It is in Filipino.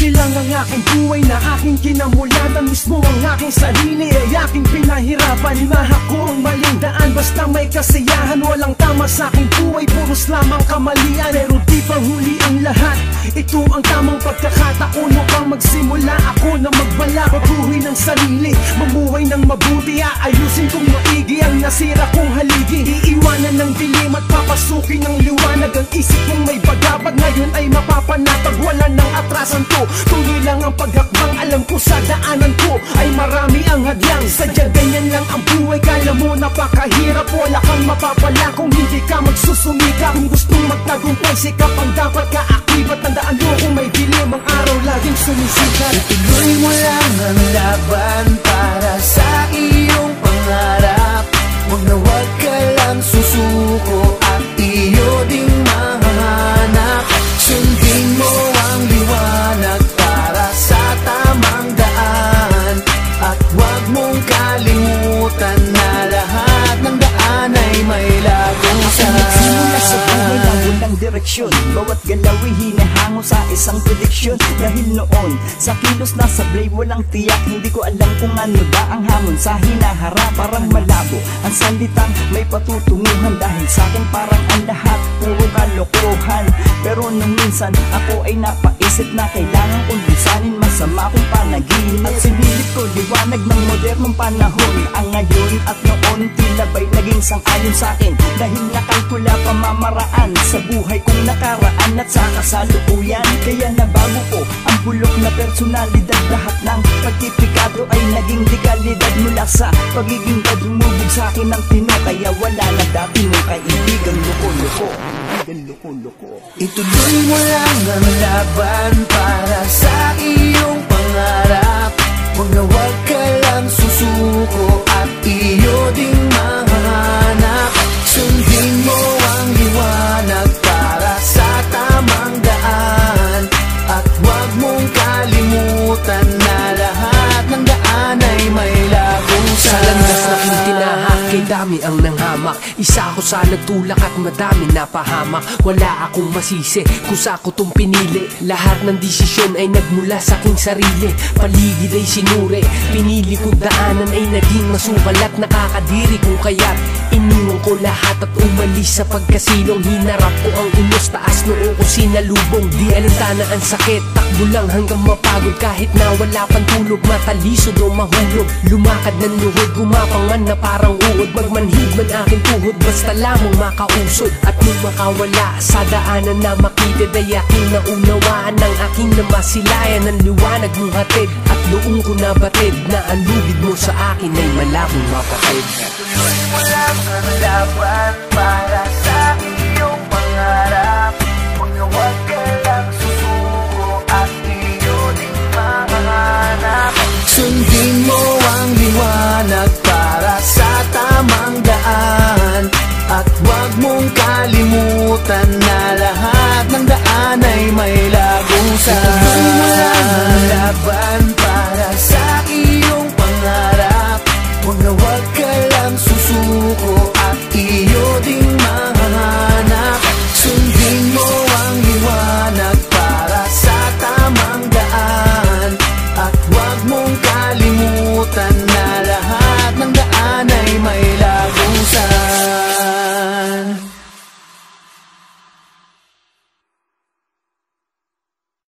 simple lang ang aking buhay na aking kinamulatan. Mismo ang aking sarili ay aking pinahirapan. Hinahak ko ang maling daan basta may kasiyahan. Walang tama sa aking buhay, puros lamang kamalian. Pero di pa huli ang lahat, ito ang tamang pagkakataon upang magsimula ako na magbala. Baguhin ang sarili, mamuhay ng mabuti. Aayusin kong maigi ang nasira kong haligi. Iiwanan ng dilim at papasukin ng liwanag. Ang isip kong may bagabag ngayon ay mapapanatag. Wala nang atrasan to, tuloy lang ang paghakbang. Alam ko sa daanan ko ay marami ang hadlang. Sadya ganyan lang ang buhay, kala mo napakahirap. Wala kang mapapala kung hindi ka magsusumika. Kung gustong magtagumpay, sikap ang dapat ka-active. At tandaan mo kung may dilim ang araw laging sumisikat. Ituloy mo lang ang laban para sa iyong pangarap. Huwag na huwag ka lang susuko at iyo ding mahanap. Sundin mo ang liwanag para sa tamang daan. At huwag mong kalimutan na lahat ng daan ay may lagong saan. Nagsimula sa buhay na walang direksyon, bawat galawin hinahango sa isang prediksyon. Dahil noon, sa kilos na sablay walang tiyak. Hindi ko alam kung ano ba ang hamon sa hinaharap. Parang malabo ang salitang may patutunguhan. Dahil sa'kin parang ang lahat puro kalokohan. Pero nung minsan ako ay napaisip na kailangan kong lisanin masama kong panaginip. At sinilip ko liwanag ng modernong panahon. Ang ngayon at noon tila ba'y naging sang-ayon sa'kin. Dahil nakalkula pamamaraan sa buhay kong nakaraan at sa kasalukuyan. Kaya nabago ko ang bulok na personalidad. Lahat ng pagtipikado ay naging legalidad. Mula sa pagiging bad humubog sa'kin ng tino. Kaya wala na dati mong kaibigan loko-loko. Ituloy mo lang ang laban para sa iyong pangarap. Huwag na huwag ka lang susuko at iyo ding mahanap. Sundin mo ang liwanag para sa tamang daan. At huwag mong kalimutan na lahat ng daan ay may lagong saan. Sa landas na kintinahak, kay dami ang nanghamak. Isa ako sa nagtulak at madami napahamak. Wala akong masisi kung sa ako tong pinili. Lahat ng desisyon ay nagmula sa aking sarili. Paligid ay sinuri, pinili kong daanan ay naging masukal at nakakadiri. Kung kaya't iniwan ko lahat at umalis sa pagkasilong. Hinarap ko ang unos, taas noo ko sinalubong. Di alintana ang sakit, takbo lang hanggang mapagod. Kahit na wala pang tulog, matalisod o mahulog. Lumakad ng luhod, gumapangan na parang uod. Magmanhid man aking tuhod, basta lamang makausod. At nung makawala sa daanan na makitid, ay aking naunawaan ng aking namasilayan. Ang liwanag mong hatid at noong ko nabatid na ang lubid mo sa akin ay malabong mapatid. Ituloy mo lang ang laban para sa iyong pangarap. Huwag na huwag ka lang susuko at iyo ding mahanap. Sundin mo ang liwanag para sa tamang daan. At huwag mong kalimutan